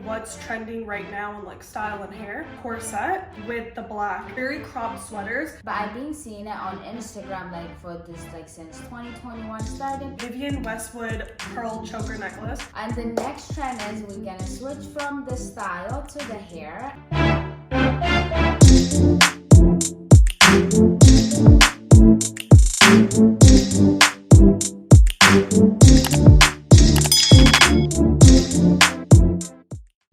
what's trending right now in like style and hair. Corset with the black, very cropped sweaters. But I've been seeing it on Instagram like for this like since 2021 started. Vivienne Westwood pearl choker necklace. And the next trend is we're gonna switch from the style to the hair.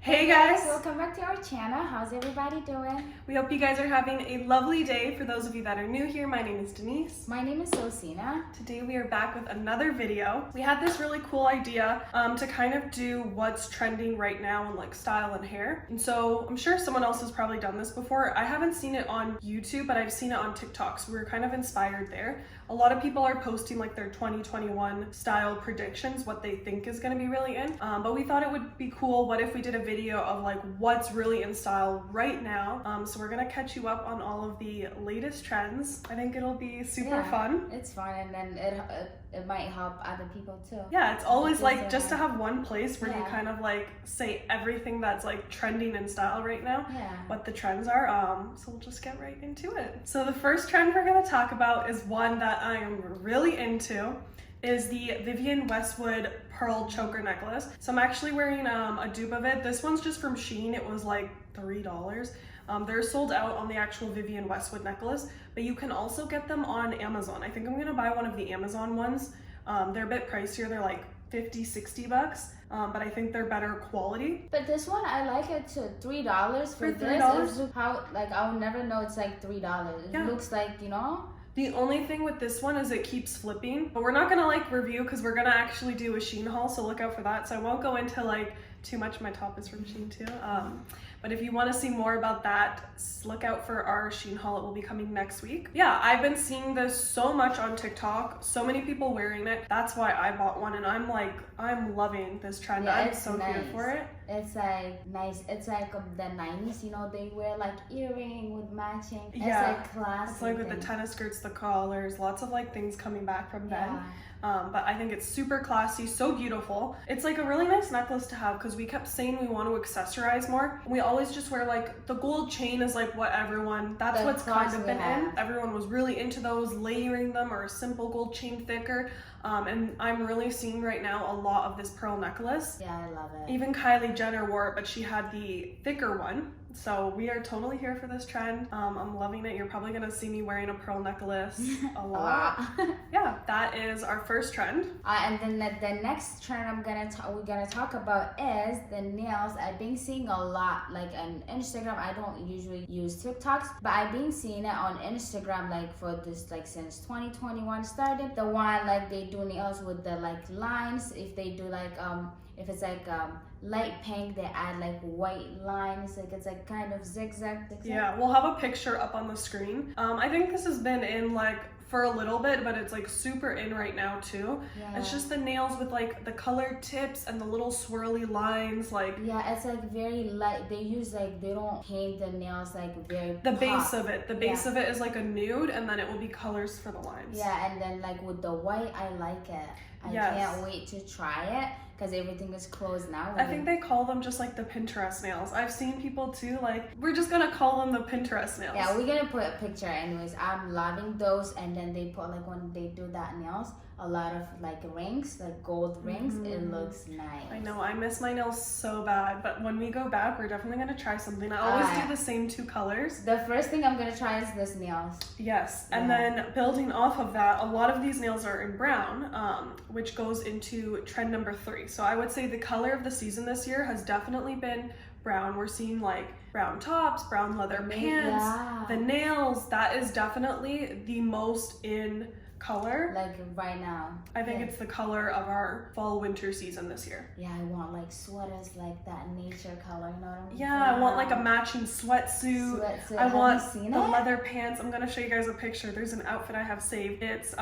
Hey guys! Welcome back to our channel. How's everybody doing? We hope you guys are having a lovely day. For those of you that are new here, my name is Denise. My name is Sosina. Today we are back with another video. We had this really cool idea to kind of do what's trending right now in like style and hair. And so I'm sure someone else has probably done this before. I haven't seen it on YouTube, but I've seen it on TikTok. So we were kind of inspired there. A lot of people are posting like their 2021 style predictions, what they think is going to be really in. But we thought it would be cool. What if we did a video of like what's really in style right now? So we're going to catch you up on all of the latest trends. I think it'll be super fun. It's fun, and then it might help other people too. Yeah, it's always like just to have one place where you kind of like say everything that's like trending in style right now, what the trends are. So we'll just get right into it. So the first trend we're going to talk about is one that I am really into, is the Vivienne Westwood pearl choker necklace. So I'm actually wearing a dupe of it. This one's just from Shein. It was like $3. They're sold out on the actual Vivienne Westwood necklace, but you can also get them on Amazon. I think I'm gonna buy one of the Amazon ones. They're a bit pricier. They're like 50, 60 bucks, but I think they're better quality. But this one, I like it too. $3 for this. How, like, I would never know it's like $3. It looks like, you know. The only thing with this one is it keeps flipping, but we're not gonna like review because we're gonna actually do a Shein haul, so look out for that. So I won't go into like too much. My top is from Shein too. But if you want to see more about that, look out for our Shein haul. It will be coming next week. Yeah, I've been seeing this so much on TikTok. So many people wearing it. That's why I bought one, and I'm loving this trend. I'm so here for it. It's like nice. It's like the 90s, you know, they wear like earring with matching. It's like classic. It's like with the tennis skirts, the collars, lots of like things coming back from then. But I think it's super classy, so beautiful. It's like a really nice necklace to have because we kept saying we want to accessorize more. We always just wear like the gold chain is like what that's what's kind of been in. Everyone was really into those, layering them or a simple gold chain thicker. And I'm really seeing right now a lot of this pearl necklace. Yeah, I love it. Even Kylie Jenner wore it, but she had the thicker one. So we are totally here for this trend. I'm loving it. You're probably gonna see me wearing a pearl necklace a lot. Yeah, that is our first trend. And then the next trend we're gonna talk about is the nails. I've been seeing a lot like on Instagram. I don't usually use TikToks, but I've been seeing it on Instagram like for this like since 2021 started. The one like they do nails with the like lines. If they do like if it's like light pink, they add like white lines, like it's like kind of zigzag. Yeah, we'll have a picture up on the screen. I think this has been in like for a little bit, but it's like super in right now too. It's just the nails with like the colored tips and the little swirly lines, like it's like very light. They use like, they don't paint the nails like very base of it. The base of it is like a nude, and then it will be colors for the lines. And then like with the white, I like it. I can't wait to try it because everything is closed now. I think they call them just like the Pinterest nails. I've seen people too, like, we're just gonna call them the Pinterest nails. Yeah, we're gonna put a picture anyways. I'm loving those. And then they put like, when they do that nails, a lot of like rings, like gold rings. It looks nice. I know, I miss my nails so bad, but when we go back, we're definitely gonna try something. I always do the same 2 colors. The first thing I'm gonna try is this nails. Yes, and then building off of that, a lot of these nails are in brown, which goes into trend number 3. So I would say the color of the season this year has definitely been brown. We're seeing like brown tops, brown leather pants, the nails. That is definitely the most in color. Like right now. I think it's the color of our fall winter season this year. Yeah, I want like sweaters like that nature color, you know what I mean? Yeah, I want like a matching sweatsuit. I want the leather pants. I'm gonna show you guys a picture. There's an outfit I have saved. It's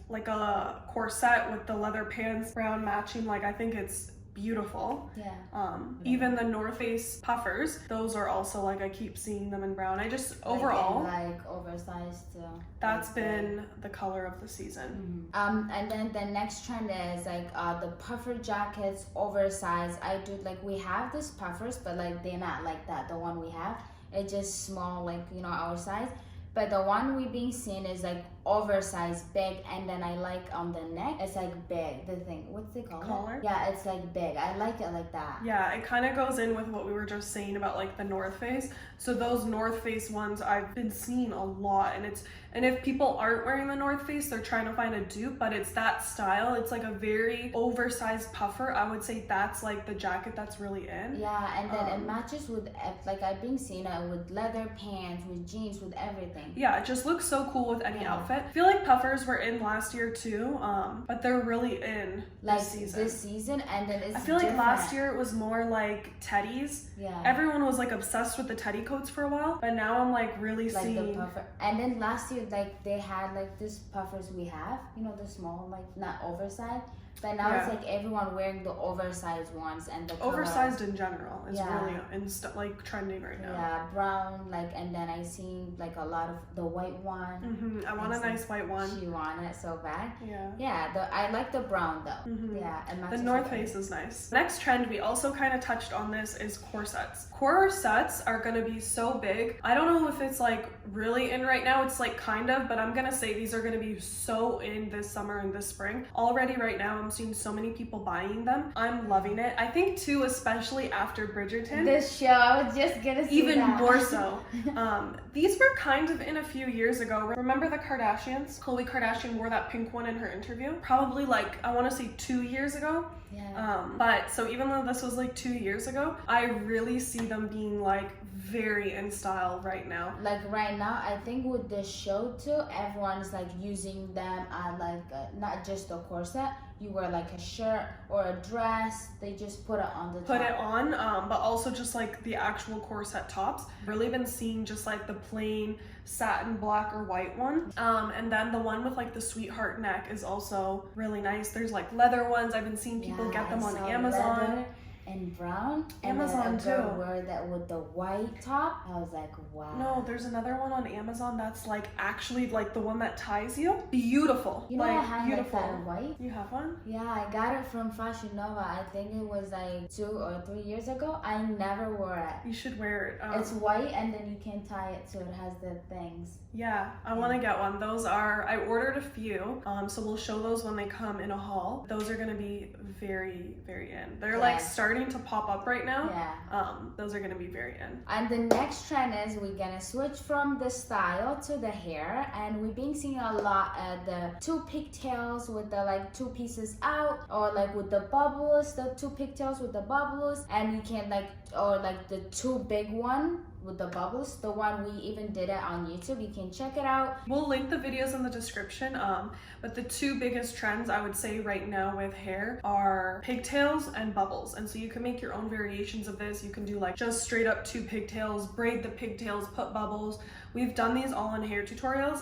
like a corset with the leather pants, brown matching. Like, I think it's beautiful. Yeah. Even the North Face puffers, those are also like, I keep seeing them in brown. I just overall like oversized too. That's been the color of the season. And then the next trend is like the puffer jackets, oversized. I do like, we have these puffers, but like they're not like that. The one we have, it's just small, like, you know, our size. But the one we being seen is like oversized, big, and then I like on the neck, it's like big. The thing, what's it called? Collar? Yeah, it's like big. I like it like that. Yeah, it kind of goes in with what we were just saying about like the North Face. So those North Face ones I've been seeing a lot, and if people aren't wearing the North Face, they're trying to find a dupe, but it's that style. It's like a very oversized puffer. I would say that's like the jacket that's really in. Yeah, and then it matches with, like I've been seeing it with leather pants, with jeans, with everything. Yeah, it just looks so cool with any outfit. I feel like puffers were in last year too, but they're really in like this season. And then it's I feel like different. last year it was more like teddies. Yeah. Everyone was like obsessed with the teddy coats for a while, but now I'm like really like seeing the puffer. And then last year, like they had like this puffers we have, you know, the small, like not oversized. But now it's like everyone wearing the oversized ones, and the oversized in general is really like trending right now. Yeah, brown, like, and then I seen like a lot of the white one. I want a nice white one. She want it so bad. Yeah. I like the brown though. Yeah, and the North Face is nice. Next trend, we also kind of touched on this, is corsets. Corsets are gonna be so big. I don't know if it's like really in right now. It's like kind of, but I'm gonna say these are gonna be so in this summer and this spring. Already right now, I'm seeing so many people buying them. I'm loving it. I think too, especially after Bridgerton. This show, I was just gonna say even that. more so. These were kind of in a few years ago. Remember the Kardashians? Khloe Kardashian wore that pink one in her interview. Probably like, I want to say 2 years ago. Yeah. But so even though this was like 2 years ago, I really see them being like very in style right now. Like right now, I think with the show too, everyone's like using them like not just a corset. You wear like a shirt or a dress, they just put it on the top. Put it on, but also just like the actual corset tops. Really been seeing just like the plain satin black or white one. And then the one with like the sweetheart neck is also really nice. There's like leather ones. I've been seeing people get them on Amazon. Leather and brown. Amazon and too. Wear that with the white top. I was like, wow. No, there's another one on Amazon that's like actually like the one that ties you. Beautiful. You know, like, I have beautiful. like that in white. You have one? Yeah, I got it from Fashion Nova. I think it was like 2 or 3 years ago. I never wore it. You should wear it. It's white, and then you can tie it so it has the things. Yeah, I want to get one. Those are, I ordered a few, so we'll show those when they come in a haul. Those are going to be very, very in. They're like starting to pop up right now. Yeah. Those are going to be very in. And the next trend is we're going to switch from the style to the hair, and we've been seeing a lot of the 2 pigtails with the like 2 pieces out, or like with the bubbles, the 2 pigtails with the bubbles, and you can like, or like the 2 big one with the bubbles. The one we even did it on YouTube. You can check it out. We'll link the videos in the description. But the 2 biggest trends I would say right now with hair are pigtails and bubbles. And so you can make your own variations of this. You can do like just straight up 2 pigtails, braid the pigtails, put bubbles. We've done these all in hair tutorials.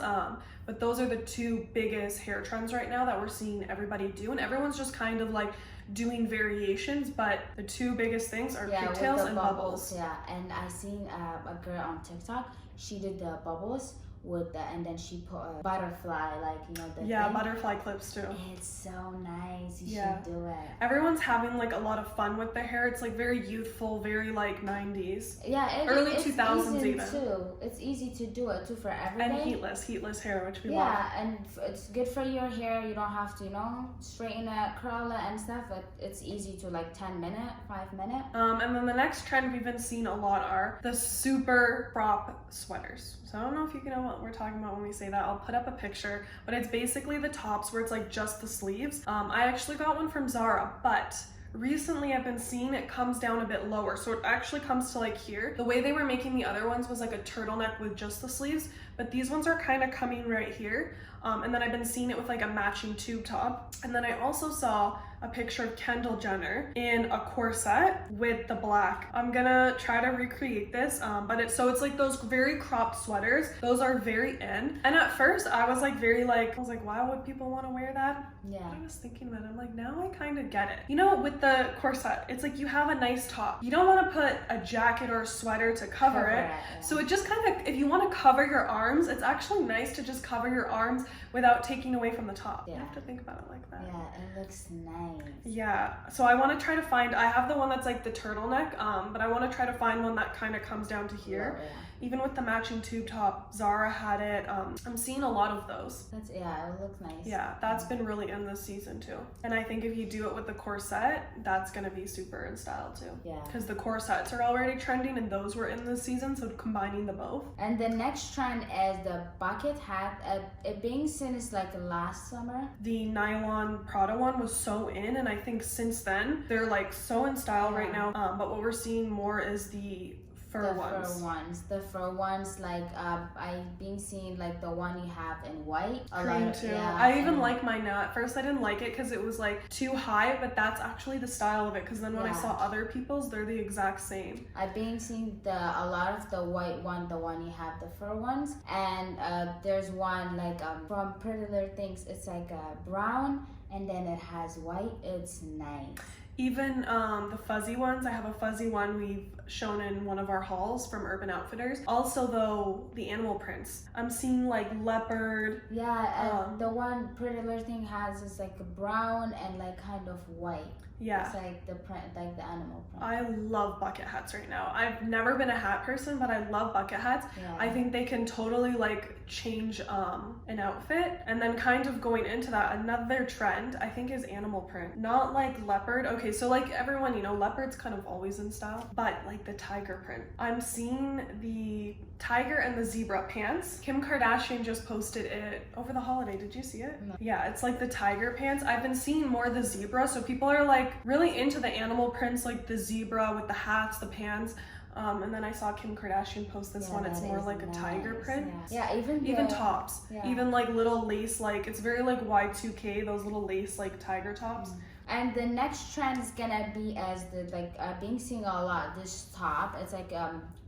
But those are the 2 biggest hair trends right now that we're seeing everybody do. And everyone's just kind of like doing variations, but the 2 biggest things are pigtails and bubbles. Yeah, and I seen a girl on TikTok. She did the bubbles with the, and then she put a butterfly, like, you know, the thing. Butterfly clips too. It's so nice. You should do it. Everyone's having like a lot of fun with their hair. It's like very youthful, very like 90s. Yeah, early it's 2000s easy even. Too. It's easy to do it too for everyday. And heatless hair, which we love. Yeah, and it's good for your hair. You don't have to, you know, straighten it, curl it and stuff. It's easy to like 10 minutes, 5 minutes. And then the next trend we've been seeing a lot are the super crop sweaters. So I don't know if you know what we're talking about when we say that. I'll put up a picture, but it's basically the tops where it's like just the sleeves. I actually got one from Zara, but recently I've been seeing it comes down a bit lower, so it actually comes to like here. The way they were making the other ones was like a turtleneck with just the sleeves, but these ones are kind of coming right here. And then I've been seeing it with like a matching tube top. And then I also saw a picture of Kendall Jenner in a corset with the black. I'm gonna try to recreate this, but it's like those very cropped sweaters. Those are very in. And at first I was like why would people want to wear that? Yeah. But I was thinking about it, I'm like, now I kind of get it. You know, with the corset, it's like you have a nice top. You don't want to put a jacket or a sweater to cover it. Yeah. So it just kind of, if you want to cover your arms, it's actually nice to just cover your arms without taking away from the top. Yeah. You have to think about it like that. Yeah, it looks nice. Yeah, so I want to try to find, I have the one that's like the turtleneck, but I want to try to find one that kind of comes down to here. Yeah. Even with the matching tube top, Zara had it. I'm seeing a lot of those. Yeah, it looks nice. Yeah, that's been really in this season too. And I think if you do it with the corset, that's gonna be super in style too. Yeah. Because the corsets are already trending and those were in this season, so combining the both. And the next trend is the bucket hat. It being since like last summer. The nylon Prada one was so in, and I think since then they're like so in style right now. But what we're seeing more is the fur ones, like I've been seeing like the one you have in white. Cream too. Yeah, I even like mine now. At first I didn't like it because it was like too high, but that's actually the style of it, because then when I saw other people's, they're the exact same. I've been seeing a lot of the white one, the one you have, the fur ones, and there's one like from Pretty Little Things. It's like brown and then it has white. It's nice. Even the fuzzy ones, I have a fuzzy one we've shown in one of our hauls from Urban Outfitters. Also though, the animal prints. I'm seeing like leopard. Yeah, the one Pretty Little Thing has is like brown and like kind of white. Yeah. It's like the print, like the animal print. I love bucket hats right now. I've never been a hat person, but I love bucket hats. Yeah. I think they can totally like change an outfit. And then kind of going into that, another trend I think is animal print. Not like leopard. Okay, so like everyone, you know, leopard's kind of always in style, but like the tiger print. I'm seeing the tiger and the zebra pants. Kim Kardashian just posted it over the holiday. Did you see it? No. Yeah, it's like the tiger pants. I've been seeing more the zebra, so people are like really into the animal prints, like the zebra with the hats, the pants. And then I saw Kim Kardashian post this one. It's more like a tiger print. Yeah, even tops. Yeah. Even like little lace, like it's very like Y2K, those little lace like tiger tops. And the next trend is gonna be as the like I've been seeing a lot this top. It's like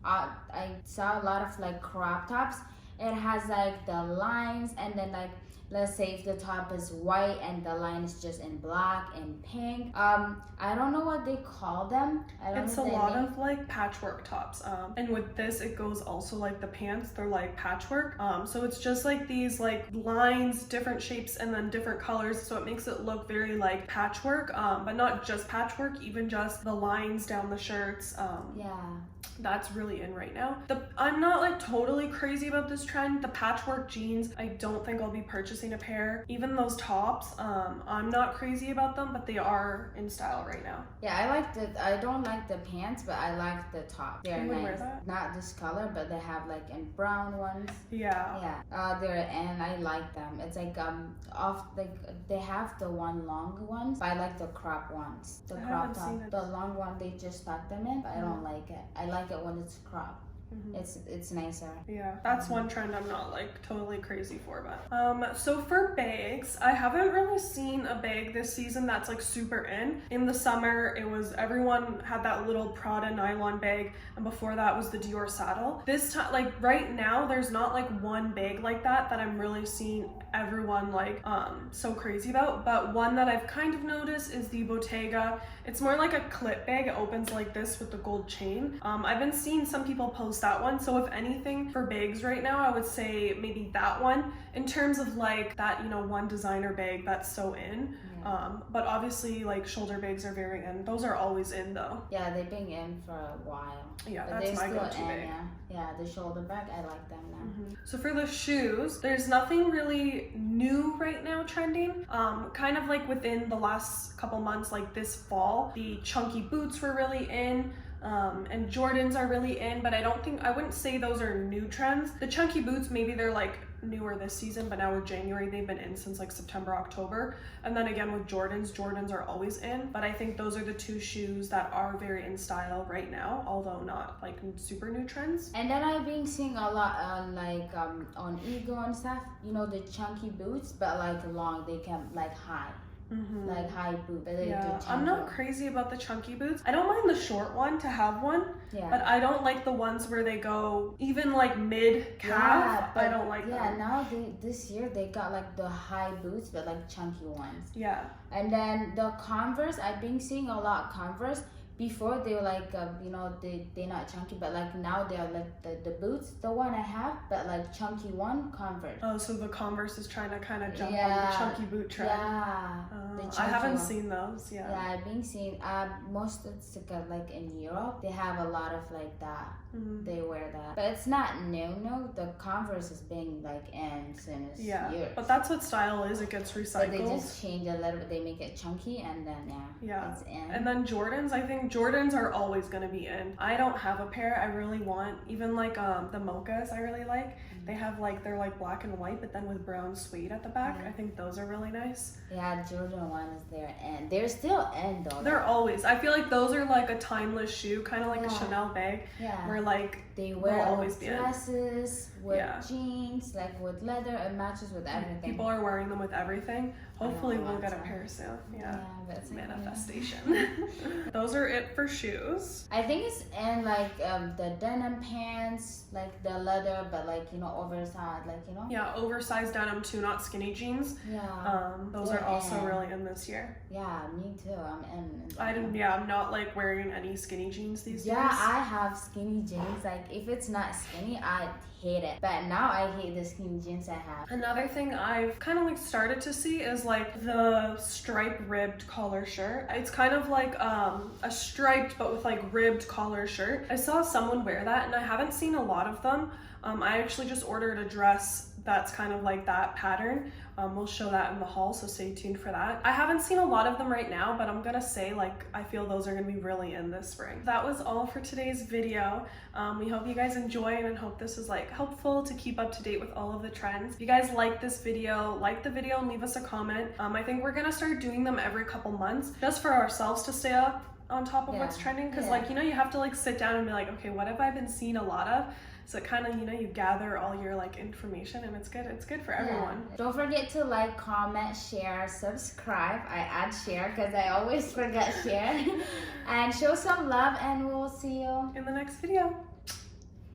I saw a lot of like crop tops. It has like the lines, and then like let's say if the top is white and the line is just in black and pink. I don't know what they call them. It's a lot of like patchwork tops. And with this, it goes also like the pants, they're like patchwork. So it's just like these like lines, different shapes, and then different colors. So it makes it look very like patchwork, but not just patchwork, even just the lines down the shirts. That's really in right now. I'm not like totally crazy about this trend. The patchwork jeans, I don't think I'll be purchasing a pair. Even those tops, I'm not crazy about them, but they are in style right now. Yeah, I don't like the pants, but I like the top. They're nice. Wear that? Not this color, but they have like in brown ones. Yeah. And I like them. It's like they have the long ones, but I like the crop ones. The crop top. The long one they just stuck them in, but I don't like it. I like it when it's cropped. It's nicer. Yeah, that's one trend I'm not like totally crazy for. But so for bags, I haven't really seen a bag this season that's like super in the summer. It was everyone had that little Prada nylon bag, and before that was the Dior saddle. This time, like right now, there's not like one bag like that I'm really seeing everyone like so crazy about, but one that I've kind of noticed is the Bottega. It's more like a clip bag. It opens like this with the gold chain. I've been seeing some people post that one, so if anything for bags right now, I would say maybe that one in terms of like that, you know, one designer bag that's so in. But obviously like shoulder bags are very in. Those are always in though. Yeah, they've been in for a while. Yeah, but that's my go-to bag. Yeah, the shoulder bag, I like them now. So for the shoes, there's nothing really new right now trending. Kind of like within the last couple months, like this fall, the chunky boots were really in. And Jordans are really in, but I wouldn't say those are new trends. The chunky boots, maybe they're like newer this season, but now with January, they've been in since like September, October. And then again with Jordans are always in, but I think those are the two shoes that are very in style right now, although not like super new trends. And then I've been seeing a lot on Ego and stuff, you know, the chunky boots, but like long, they can like high. Like high boot, but yeah, I'm not crazy about the chunky boots. I don't mind the short one to have one, but I don't like the ones where they go even like mid calf. I don't like them. Yeah, now this year they got like the high boots, but like chunky ones. Yeah. And then the Converse, I've been seeing a lot of Converse. Before they were like you know, they're not chunky, but like now they're like the boots, the one I have, but like chunky one Converse. Oh, so the Converse is trying to kind of jump on the chunky boot trend. Yeah. I haven't seen those. Yeah. Yeah, I've been seeing most of it's like in Europe, they have a lot of like that. They wear that, but it's not new. No, the Converse is being like in since years. But that's what style is. It gets recycled. But they just change a little bit. They make it chunky, and then it's in. And then Jordans, I think Jordans are always gonna be in. I don't have a pair. I really want, even like the mochas. I really like. They have like, they're like black and white, but then with brown suede at the back. I think those are really nice. Yeah, Jordan 1 is there, and they're still in though. They're always. I feel like those are like a timeless shoe, kind of like a Chanel bag. Yeah. Where like they wear always dresses with jeans, like with leather. It matches with everything. People are wearing them with everything. Hopefully we'll get a pair soon. Yeah that's manifestation. Those are it for shoes. I think it's in like the denim pants, like the leather, but like, you know, oversized, like, you know. Yeah, oversized denim too, not skinny jeans. Yeah. Those are also really in this year. Yeah, me too. I'm in. I'm not like wearing any skinny jeans these days. Yeah, I have skinny jeans. Like if it's not skinny, I hate it. But now I hate the skinny jeans I have. Another thing I've kind of like started to see is like the striped ribbed collar shirt. It's kind of like a striped but with like ribbed collar shirt. I saw someone wear that and I haven't seen a lot of them. I actually just ordered a dress that's kind of like that pattern. We'll show that in the haul, so stay tuned for that. I haven't seen a lot of them right now, but I'm gonna say like I feel those are gonna be really in this spring. That was all for today's video. We hope you guys enjoyed and hope this was like helpful to keep up to date with all of the trends. If you guys like this video, like the video and leave us a comment. I think we're gonna start doing them every couple months just for ourselves to stay up on top of what's trending, because like, you know, you have to like sit down and be like, okay, what have I been seeing a lot of? So it kind of, you know, you gather all your like information and it's good for everyone. Don't forget to like, comment, share, subscribe. I add share because I always forget share. And show some love, and we'll see you in the next video.